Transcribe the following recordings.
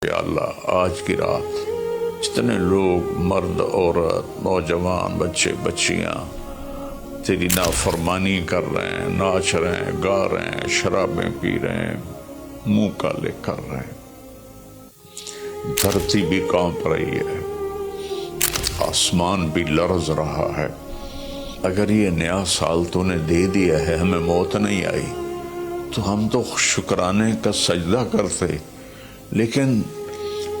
یا اللہ آج کی رات جتنے لوگ مرد عورت نوجوان بچے بچیاں تیری نافرمانی کر رہے ہیں، ناچ رہے ہیں، گا رہے ہیں، شرابیں پی رہے ہیں، منہ کالے کر رہے ہیں، دھرتی بھی کانپ رہی ہے، آسمان بھی لرز رہا ہے۔ اگر یہ نیا سال تو نے دے دیا ہے، ہمیں موت نہیں آئی تو ہم تو شکرانے کا سجدہ کرتے، لیکن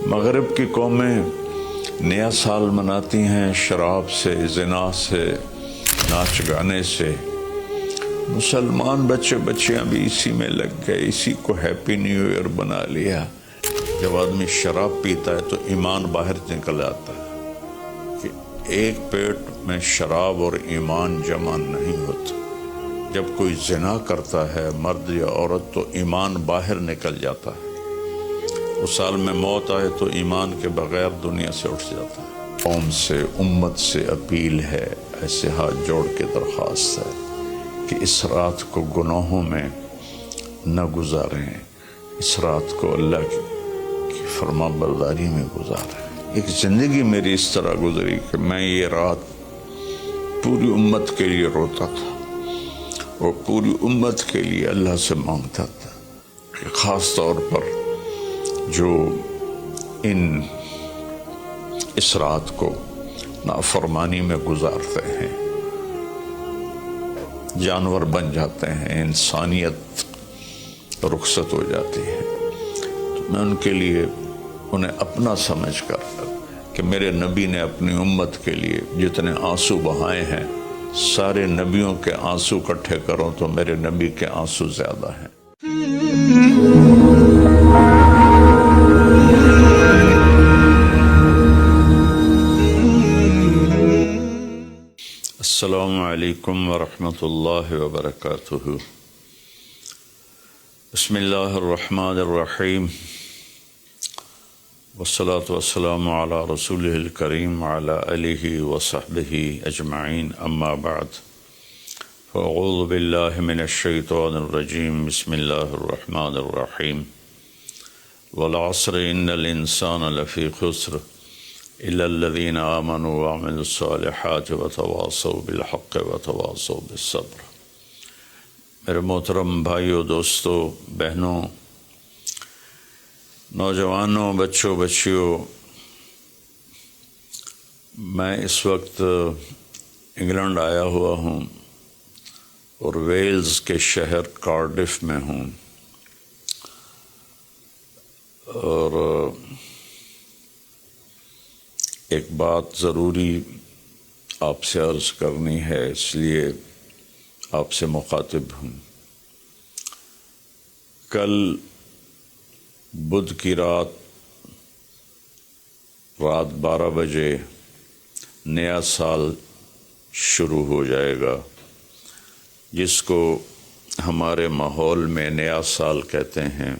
مغرب کی قومیں نیا سال مناتی ہیں شراب سے، زنا سے، ناچ گانے سے۔ مسلمان بچے بچیاں بھی اسی میں لگ گئے، اسی کو ہیپی نیو ایئر بنا لیا۔ جب آدمی شراب پیتا ہے تو ایمان باہر نکل آتا ہے کہ ایک پیٹ میں شراب اور ایمان جمع نہیں ہوتا۔ جب کوئی زنا کرتا ہے مرد یا عورت تو ایمان باہر نکل جاتا ہے۔ اس سال میں موت آئے تو ایمان کے بغیر دنیا سے اٹھ جاتا ہے۔ قوم سے، امت سے اپیل ہے، ایسے ہاتھ جوڑ کے درخواست ہے کہ اس رات کو گناہوں میں نہ گزاریں، اس رات کو اللہ کی فرما برداری میں گزاریں۔ ایک زندگی میری اس طرح گزری کہ میں یہ رات پوری امت کے لیے روتا تھا اور پوری امت کے لیے اللہ سے مانگتا تھا کہ خاص طور پر جو اس رات کو نافرمانی میں گزارتے ہیں، جانور بن جاتے ہیں، انسانیت رخصت ہو جاتی ہے، تو میں ان کے لیے انہیں اپنا سمجھ کر کہ میرے نبی نے اپنی امت کے لیے جتنے آنسو بہائے ہیں، سارے نبیوں کے آنسو اکٹھے کروں تو میرے نبی کے آنسو زیادہ ہیں۔ السلام علیکم ورحمۃ اللہ وبرکاتہ۔ بسم اللہ الرحمن الرحیم، والصلاة والسلام علی رسولہ الکریم وعلی آلہ وصحبہ اجمعین، اما بعد، فاعوذ باللہ من الشیطان الرجیم، بسم اللہ الرحمن الرحیم، والعصر ان الانسان لفی خسر الا الذین آمنوا وعملوا الصالحات وتواصوا بالحق وتواصوا بالصبر۔ میرے محترم بھائیوں، دوستوں، بہنوں، نوجوانوں، بچوں، بچیوں، میں اس وقت انگلینڈ آیا ہوا ہوں اور ویلز کے شہر کارڈف میں ہوں، اور ایک بات ضروری آپ سے عرض کرنی ہے، اس لیے آپ سے مخاطب ہوں۔ کل بدھ کی رات 12 بجے نیا سال شروع ہو جائے گا، جس کو ہمارے ماحول میں نیا سال کہتے ہیں،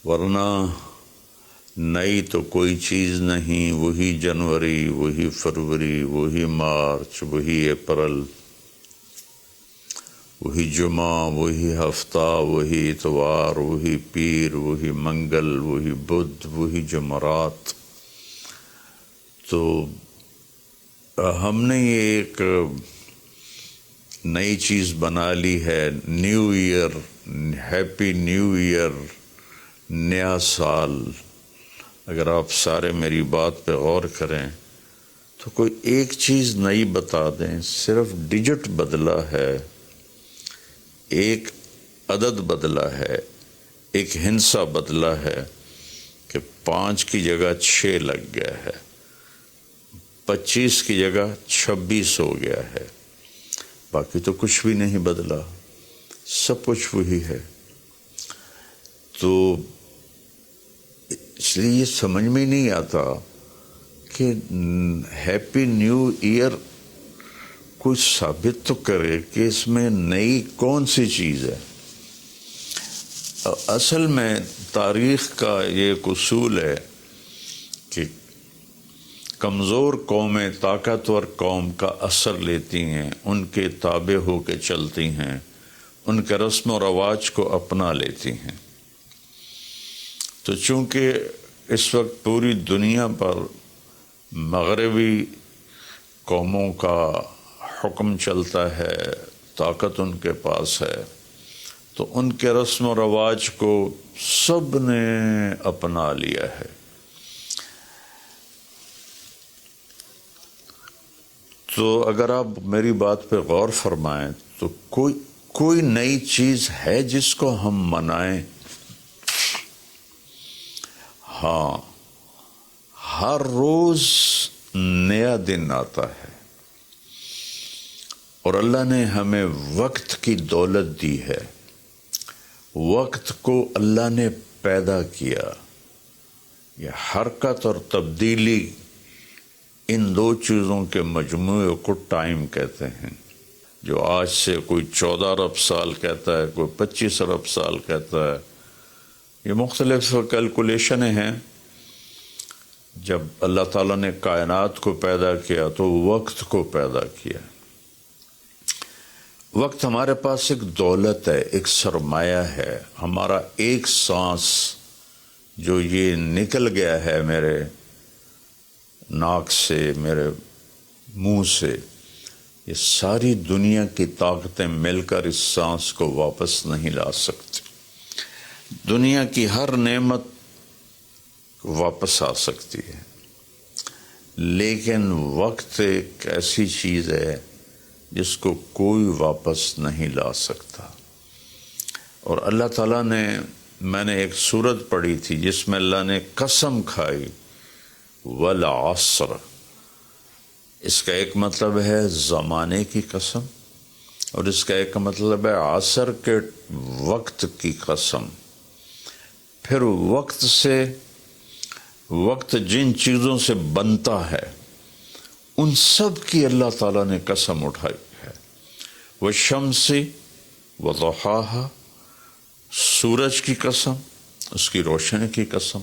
ورنہ نئی تو کوئی چیز نہیں، وہی جنوری، وہی فروری، وہی مارچ، وہی اپریل، وہی جمعہ، وہی ہفتہ، وہی اتوار، وہی پیر، وہی منگل، وہی بدھ، وہی جمعرات۔ تو ہم نے یہ ایک نئی چیز بنا لی ہے، new year, happy new year, نیا سال۔ اگر آپ سارے میری بات پہ غور کریں تو کوئی ایک چیز نئی بتا دیں، صرف ڈیجٹ بدلا ہے، ایک عدد بدلا ہے، ایک ہندسہ بدلا ہے کہ 5 کی جگہ 6 لگ گیا ہے، 25 کی جگہ 26 ہو گیا ہے، باقی تو کچھ بھی نہیں بدلا، سب کچھ وہی ہے۔ تو اس لیے یہ سمجھ میں نہیں آتا کہ ہیپی نیو ایئر کچھ ثابت تو کرے کہ اس میں نئی کون سی چیز ہے۔ اصل میں تاریخ کا یہ ایک اصول ہے کہ کمزور قومیں طاقتور قوم کا اثر لیتی ہیں، ان کے تابع ہو کے چلتی ہیں، ان کے رسم و رواج کو اپنا لیتی ہیں۔ تو چونکہ اس وقت پوری دنیا پر مغربی قوموں کا حکم چلتا ہے، طاقت ان کے پاس ہے، تو ان کے رسم و رواج کو سب نے اپنا لیا ہے۔ تو اگر آپ میری بات پہ غور فرمائیں تو کوئی نئی چیز ہے جس کو ہم منائیں؟ ہاں، ہر روز نیا دن آتا ہے، اور اللہ نے ہمیں وقت کی دولت دی ہے۔ وقت کو اللہ نے پیدا کیا۔ یہ حرکت اور تبدیلی، ان دو چیزوں کے مجموعے کو ٹائم کہتے ہیں۔ جو آج سے کوئی 14 ارب سال کہتا ہے، کوئی 25 ارب سال کہتا ہے، یہ مختلف کیلکولیشنیں ہیں۔ جب اللہ تعالیٰ نے کائنات کو پیدا کیا تو وقت کو پیدا کیا۔ وقت ہمارے پاس ایک دولت ہے، ایک سرمایہ ہے۔ ہمارا ایک سانس جو یہ نکل گیا ہے میرے ناک سے، میرے منہ سے، یہ ساری دنیا کی طاقتیں مل کر اس سانس کو واپس نہیں لا سکتی۔ دنیا کی ہر نعمت واپس آ سکتی ہے، لیکن وقت ایک ایسی چیز ہے جس کو کوئی واپس نہیں لا سکتا۔ اور اللہ تعالیٰ نے، میں نے ایک سورت پڑھی تھی جس میں اللہ نے قسم کھائی، والعصر۔ اس کا ایک مطلب ہے زمانے کی قسم، اور اس کا ایک مطلب ہے عصر کے وقت کی قسم۔ پھر وقت جن چیزوں سے بنتا ہے ان سب کی اللہ تعالیٰ نے قسم اٹھائی ہے۔ والشمس وضحاها، سورج کی قسم، اس کی روشنی کی قسم۔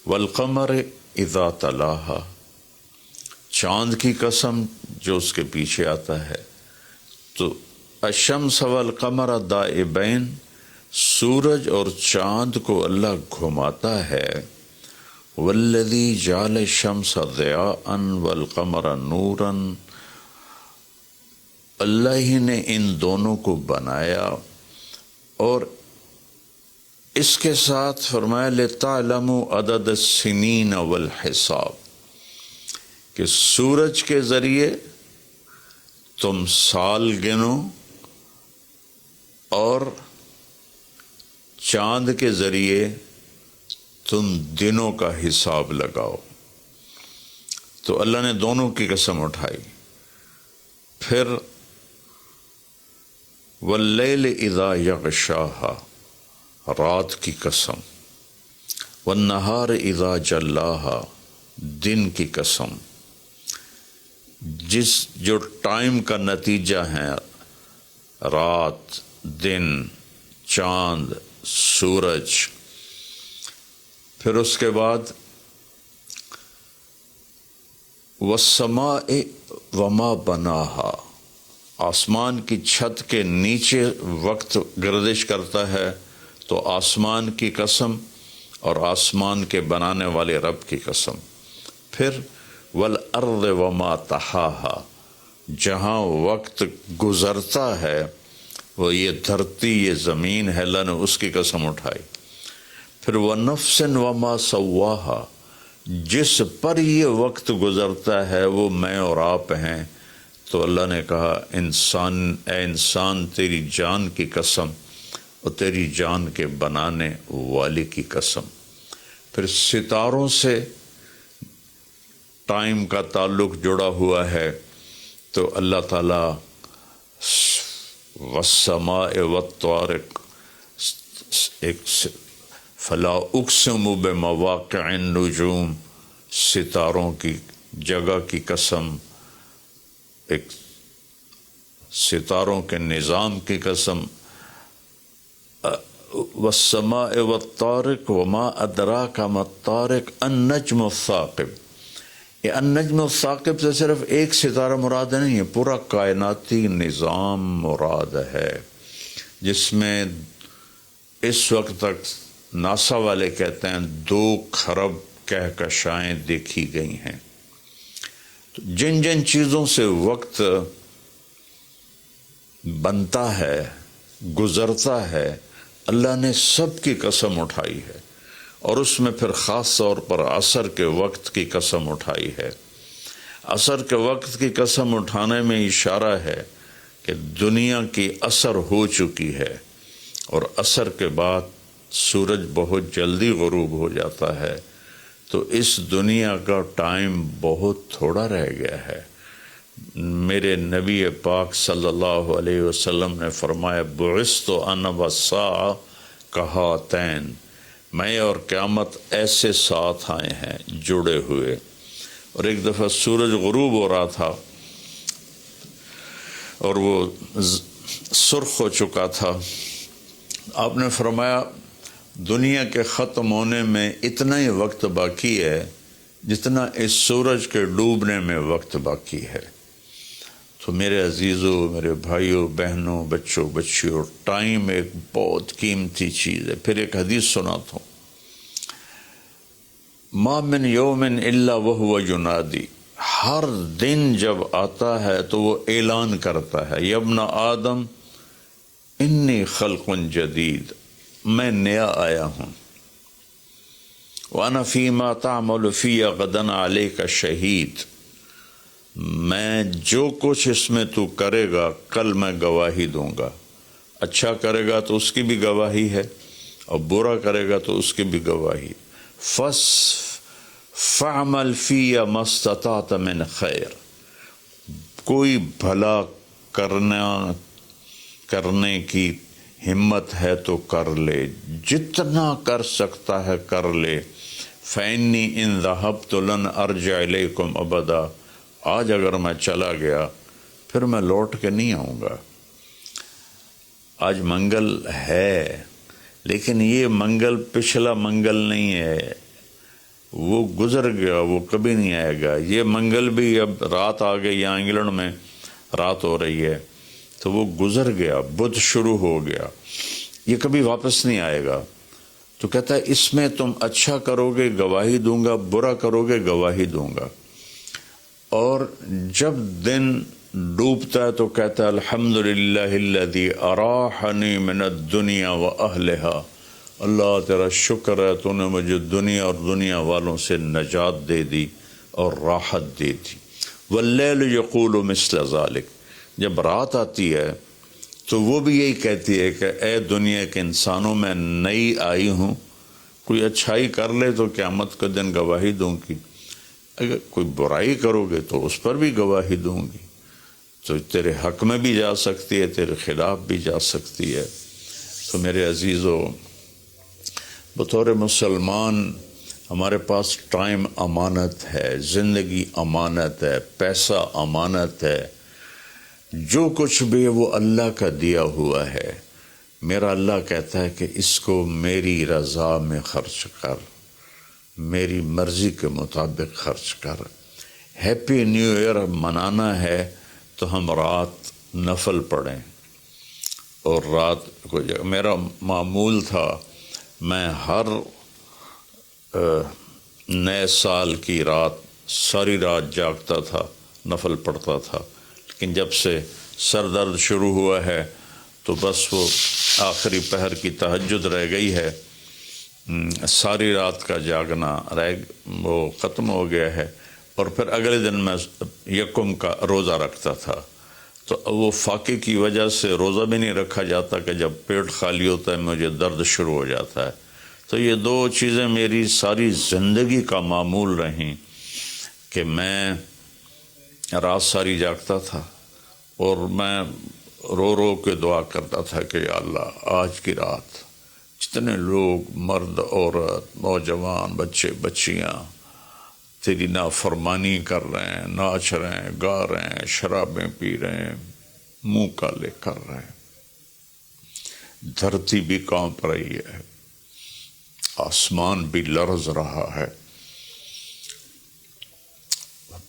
والقمر اذا تلاها، چاند کی قسم جو اس کے پیچھے آتا ہے۔ تو الشمس والقمر دائبین، سورج اور چاند کو اللہ گھماتا ہے۔ والذی جعل الشمس ضیاء والقمر نورا، اللہ ہی نے ان دونوں کو بنایا، اور اس کے ساتھ فرمایا لِتَعْلَمُوا عَدَدَ السِّنِينَ وَالْحِسَابِ، کہ سورج کے ذریعے تم سال گنو اور چاند کے ذریعے تم دنوں کا حساب لگاؤ۔ تو اللہ نے دونوں کی قسم اٹھائی۔ پھر واللیل اذا یغشاہا، رات کی قسم۔ والنہار اذا جلاہا، دن کی قسم۔ جو ٹائم کا نتیجہ ہے، رات، دن، چاند، سورج۔ پھر اس کے بعد والسماء وما بناہا، آسمان کی چھت کے نیچے وقت گردش کرتا ہے، تو آسمان کی قسم اور آسمان کے بنانے والے رب کی قسم۔ پھر والارض وما طحاہا، جہاں وقت گزرتا ہے وہ یہ دھرتی، یہ زمین ہے، اللہ نے اس کی قسم اٹھائی۔ پھر وَنَفْسٍ وَمَا سَوَّاهَا، جس پر یہ وقت گزرتا ہے وہ میں اور آپ ہیں، تو اللہ نے کہا اے انسان تیری جان کی قسم اور تیری جان کے بنانے والے کی قسم۔ پھر ستاروں سے ٹائم کا تعلق جڑا ہوا ہے، تو اللہ تعالیٰ والسماء والطارق، ایک فلا اقسم بمواقع النجوم، ستاروں کی جگہ کی قسم، ایک ستاروں کے نظام کی قسم۔ والسماء والطارق وما ادراک ما الطارق النجم الثاقب، یہ النجم الثاقب سے صرف ایک ستارہ مراد نہیں ہے، پورا کائناتی نظام مراد ہے، جس میں اس وقت تک ناسا والے کہتے ہیں 2 کھرب کہکشائیں دیکھی گئی ہیں۔ تو جن جن چیزوں سے وقت بنتا ہے، گزرتا ہے، اللہ نے سب کی قسم اٹھائی ہے، اور اس میں پھر خاص طور پر عصر کے وقت کی قسم اٹھائی ہے۔ عصر کے وقت کی قسم اٹھانے میں اشارہ ہے کہ دنیا کی عصر ہو چکی ہے، اور عصر کے بعد سورج بہت جلدی غروب ہو جاتا ہے، تو اس دنیا کا ٹائم بہت تھوڑا رہ گیا ہے۔ میرے نبی پاک صلی اللہ علیہ وسلم نے فرمایا بعثت انا والساعہ کہاتین، میں اور قیامت ایسے ساتھ آئے ہیں جڑے ہوئے۔ اور ایک دفعہ سورج غروب ہو رہا تھا اور وہ سرخ ہو چکا تھا، آپ نے فرمایا دنیا کے ختم ہونے میں اتنا ہی وقت باقی ہے جتنا اس سورج کے ڈوبنے میں وقت باقی ہے۔ تو میرے عزیزوں، میرے بھائیوں، بہنوں، بچوں، بچیوں، ٹائم ایک بہت قیمتی چیز ہے۔ پھر ایک حدیث سناتا ہوں، ما من یوم الا وہو ینادی، ہر دن جب آتا ہے تو وہ اعلان کرتا ہے، یا ابن آدم انی خلق جدید، میں نیا آیا ہوں، وَأَنَا فِي مَا تَعْمَلُ فِيَّ غَدًا عَلَيْكَ شہید، میں جو کچھ اس میں تو کرے گا کل میں گواہی دوں گا۔ اچھا کرے گا تو اس کی بھی گواہی ہے، اور برا کرے گا تو اس کی بھی گواہی۔ فَعْمَلْ فِيَّ مَا اسْتَطَعْتَ مِنْ خَيْرٍ، کوئی بھلا کرنے کی ہمت ہے تو کر لے، جتنا کر سکتا ہے کر لے۔ فَإِنِّي إِن ذَهَبْتُ لَنْ أَرْجِعَ إِلَيْكُمْ أَبَدًا، آج اگر میں چلا گیا پھر میں لوٹ کے نہیں آؤں گا۔ آج منگل ہے، لیکن یہ منگل پچھلا منگل نہیں ہے، وہ گزر گیا، وہ کبھی نہیں آئے گا۔ یہ منگل بھی اب رات آ گئی، یہاں انگلینڈ میں رات ہو رہی ہے، تو وہ گزر گیا، بدھ شروع ہو گیا، یہ کبھی واپس نہیں آئے گا۔ تو کہتا ہے اس میں تم اچھا کرو گے گواہی دوں گا، برا کرو گے گواہی دوں گا۔ اور جب دن ڈوبتا ہے تو کہتا ہے الحمدللہ الذی اراحنی من الدنیا واہلہا، اللہ تیرا شکر ہے تو نے مجھے دنیا اور دنیا والوں سے نجات دے دی اور راحت دے دی۔ واللیل یقول مثل ذالک، جب رات آتی ہے تو وہ بھی یہی کہتی ہے کہ اے دنیا کے انسانوں، میں نئی آئی ہوں، کوئی اچھائی کر لے تو قیامت کے دن گواہی دوں گی، اگر کوئی برائی کرو گے تو اس پر بھی گواہی دوں گی۔ تو تیرے حق میں بھی جا سکتی ہے، تیرے خلاف بھی جا سکتی ہے۔ تو میرے عزیزو، بطور مسلمان ہمارے پاس ٹائم امانت ہے، زندگی امانت ہے، پیسہ امانت ہے، جو کچھ بھی ہے وہ اللہ کا دیا ہوا ہے۔ میرا اللہ کہتا ہے کہ اس کو میری رضا میں خرچ کر، میری مرضی کے مطابق خرچ کر۔ ہیپی نیو ایئر منانا ہے تو ہم رات نفل پڑھیں، اور رات کو میرا معمول تھا، میں ہر نئے سال کی رات ساری رات جاگتا تھا، نفل پڑھتا تھا، لیکن جب سے سر درد شروع ہوا ہے تو بس وہ آخری پہر کی تہجد رہ گئی ہے، ساری رات کا جاگنا وہ ختم ہو گیا ہے۔ اور پھر اگلے دن میں یکم کا روزہ رکھتا تھا، تو وہ فاقے کی وجہ سے روزہ بھی نہیں رکھا جاتا کہ جب پیٹ خالی ہوتا ہے مجھے درد شروع ہو جاتا ہے۔ تو یہ دو چیزیں میری ساری زندگی کا معمول رہیں کہ میں رات ساری جاگتا تھا، اور میں رو رو کے دعا کرتا تھا کہ یا اللہ آج کی رات جتنے لوگ، مرد، عورت، نوجوان، بچے بچیاں تیری نافرمانی کر رہے ہیں، ناچ رہے ہیں، گا رہے ہیں، شرابیں پی رہے ہیں، منہ کالے کر رہے ہیں، دھرتی بھی کانپ رہی ہے، آسمان بھی لرز رہا ہے،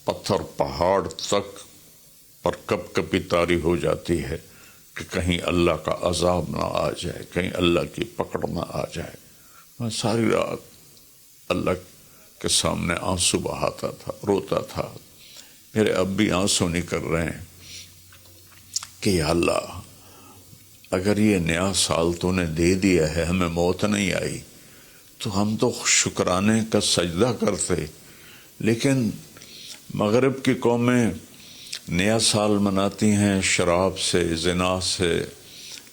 پتھر پہاڑ تک پر کب کبھی طاری ہو جاتی ہے کہ کہیں اللہ کا عذاب نہ آ جائے، کہیں اللہ کی پکڑ نہ آ جائے، میں ساری رات اللہ کے سامنے آنسو بہاتا تھا، روتا تھا. میرے اب بھی آنسو نکل رہے ہیں کہ یا اللہ اگر یہ نیا سال تو نے دے دیا ہے، ہمیں موت نہیں آئی، تو ہم تو شکرانے کا سجدہ کرتے. لیکن مغرب کی قومیں نیا سال مناتی ہیں شراب سے، زنا سے،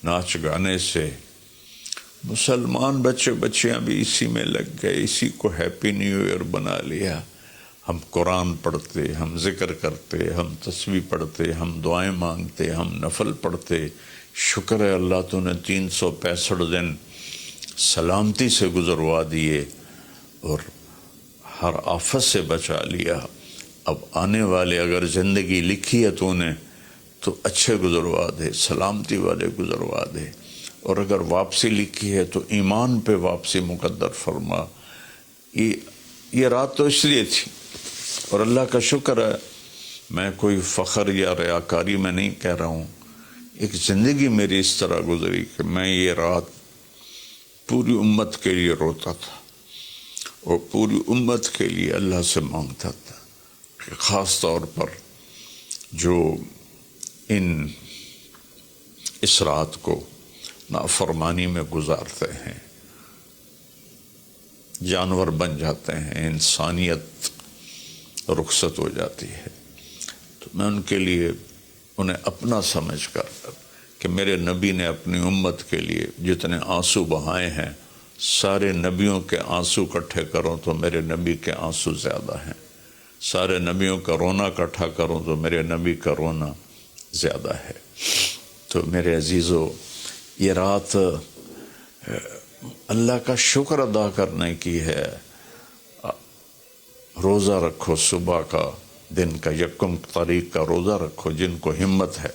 ناچ گانے سے. مسلمان بچے بچیاں بھی اسی میں لگ گئے، اسی کو ہیپی نیو ایئر بنا لیا. ہم قرآن پڑھتے، ہم ذکر کرتے، ہم تسبیح پڑھتے، ہم دعائیں مانگتے، ہم نفل پڑھتے. شکر ہے اللہ تو نے 365 دن سلامتی سے گزروا دیے اور ہر آفت سے بچا لیا. اب آنے والے اگر زندگی لکھی ہے تو نے تو اچھے گزروا دے، سلامتی والے گزروا دے. اور اگر واپسی لکھی ہے تو ایمان پہ واپسی مقدر فرما. یہ رات تو اس لیے تھی. اور اللہ کا شکر ہے، میں کوئی فخر یا ریاکاری میں نہیں کہہ رہا ہوں، ایک زندگی میری اس طرح گزری کہ میں یہ رات پوری امت کے لیے روتا تھا اور پوری امت کے لیے اللہ سے مانگتا تھا کہ خاص طور پر جو اس رات کو نافرمانی میں گزارتے ہیں، جانور بن جاتے ہیں، انسانیت رخصت ہو جاتی ہے. تو میں ان کے لیے انہیں اپنا سمجھ کر کہ میرے نبی نے اپنی امت کے لیے جتنے آنسو بہائے ہیں، سارے نبیوں کے آنسو اکٹھے کروں تو میرے نبی کے آنسو زیادہ ہیں. سارے نبیوں کا رونا اکٹھا کروں تو میرے نبی کا رونا زیادہ ہے. تو میرے عزیزو، یہ رات اللہ کا شکر ادا کرنے کی ہے. روزہ رکھو، صبح کا دن کا یکم تاریخ کا روزہ رکھو جن کو ہمت ہے،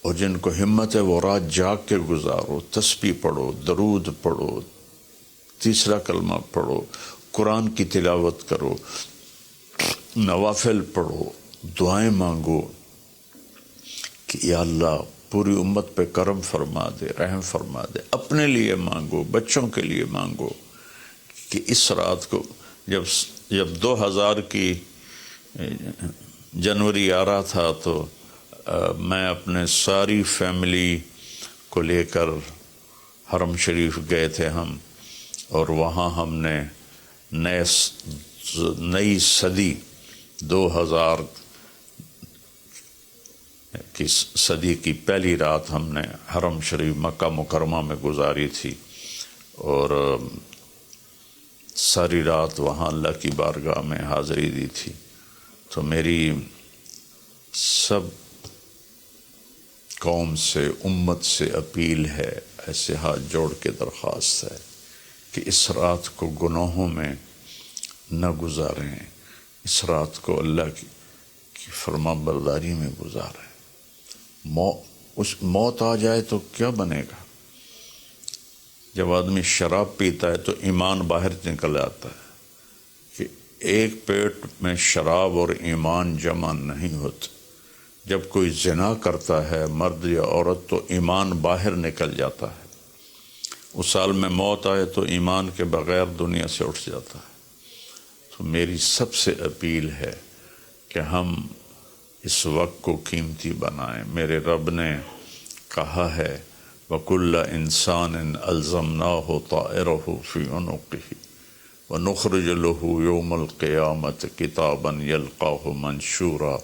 اور جن کو ہمت ہے وہ رات جاگ کے گزارو. تسبیح پڑھو، درود پڑھو، تیسرا کلمہ پڑھو، قرآن کی تلاوت کرو، نوافل پڑھو، دعائیں مانگو کہ یا اللہ پوری امت پہ کرم فرما دے، رحم فرما دے. اپنے لیے مانگو، بچوں کے لیے مانگو کہ اس رات کو جب 2000 کی جنوری آ رہا تھا تو میں اپنے ساری فیملی کو لے کر حرم شریف گئے تھے ہم، اور وہاں ہم نے نئی صدی 2000 کی صدی کی پہلی رات ہم نے حرم شریف مکہ مکرمہ میں گزاری تھی. اور ساری رات وہاں اللہ کی بارگاہ میں حاضری دی تھی. تو میری سب قوم سے، امت سے اپیل ہے، ایسے ہاتھ جوڑ کے درخواست ہے کہ اس رات کو گناہوں میں نہ گزاریں، اس رات کو اللہ کی فرما برداری میں گزاریں. موت آ جائے تو کیا بنے گا؟ جب آدمی شراب پیتا ہے تو ایمان باہر نکل آتا ہے کہ ایک پیٹ میں شراب اور ایمان جمع نہیں ہوتے. جب کوئی زنا کرتا ہے مرد یا عورت تو ایمان باہر نکل جاتا ہے. اس سال میں موت آئے تو ایمان کے بغیر دنیا سے اٹھ جاتا ہے. تو میری سب سے اپیل ہے کہ ہم اس وقت کو قیمتی بنائیں. میرے رب نے کہا ہے وَكُلَّ إِنسَانٍ أَلْزَمْنَاهُ طَائِرَهُ فِي عُنُقِهِ وَنُخْرِجُ لَهُ يَوْمَ الْقِيَامَةِ كِتَابًا يَلْقَاهُ مَنْشُورًا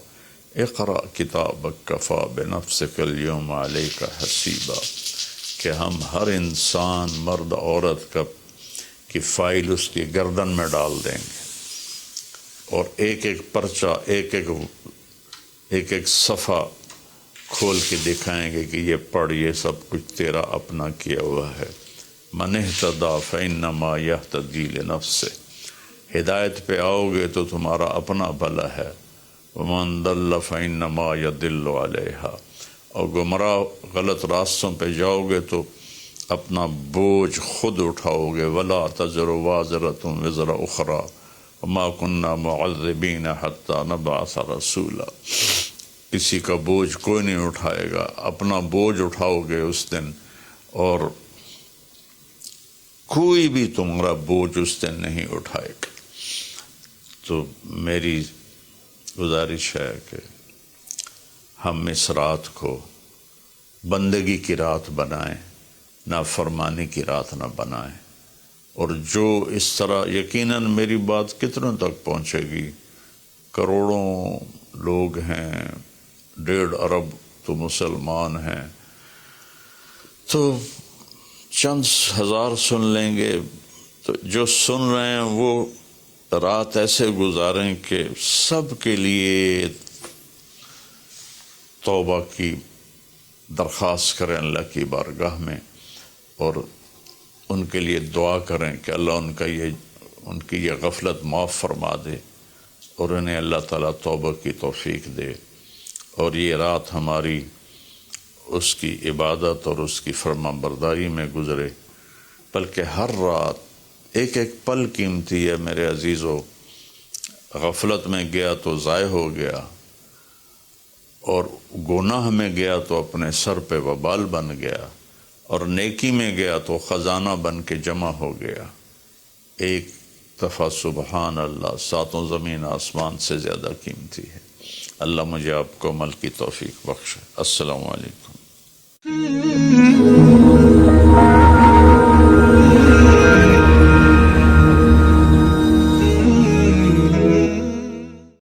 اقرأ كِتَابَكَ كَفَى بِنَفْسِكَ الْيَوْمَ عَلَيْكَ حَسِيبًا، کہ ہم ہر انسان مرد عورت کی فائل اس کی گردن میں ڈال دیں گے، اور ایک ایک پرچہ، ایک ایک صفحہ کھول کے دکھائیں گے کہ یہ پڑھ، یہ سب کچھ تیرا اپنا کیا ہوا ہے. من اہتدی فإنما یہتدی لنفسہ، ہدایت پہ آؤ گے تو تمہارا اپنا بھلا ہے. ومن ضل فإنما یضل علیہا، اور گمراہ غلط راستوں پہ جاؤ گے تو اپنا بوجھ خود اٹھاؤ گے. ولا تزر وازرۃ وزر اخری وما كنا معذبین حتی نبعث رسولا، کسی کا بوجھ کوئی نہیں اٹھائے گا، اپنا بوجھ اٹھاؤ گے اس دن، اور کوئی بھی تمہارا بوجھ اس دن نہیں اٹھائے گا۔ تو میری گزارش ہے کہ ہم اس رات کو بندگی کی رات بنائیں، نافرمانی کی رات نہ بنائیں۔ اور جو اس طرح، یقیناً میری بات کتنوں تک پہنچے گی، کروڑوں لوگ ہیں، 1.5 ارب تو مسلمان ہیں، تو چند ہزار سن لیں گے، تو جو سن رہے ہیں وہ رات ایسے گزاریں کہ سب کے لیے توبہ کی درخواست کریں اللہ کی بارگاہ میں، اور ان کے لیے دعا کریں کہ اللہ ان کی یہ غفلت معاف فرما دے، اور انہیں اللہ تعالیٰ توبہ کی توفیق دے، اور یہ رات ہماری اس کی عبادت اور اس کی فرما برداری میں گزرے۔ بلکہ ہر رات ایک ایک پل قیمتی ہے میرے عزیزو، غفلت میں گیا تو ضائع ہو گیا، اور گناہ میں گیا تو اپنے سر پہ وبال بن گیا، اور نیکی میں گیا تو خزانہ بن کے جمع ہو گیا۔ ایک دفعہ سبحان اللہ 7 زمین آسمان سے زیادہ قیمتی ہے۔ اللہ مجھے آپ کو عمل کی توفیق بخشے۔ السلام علیکم۔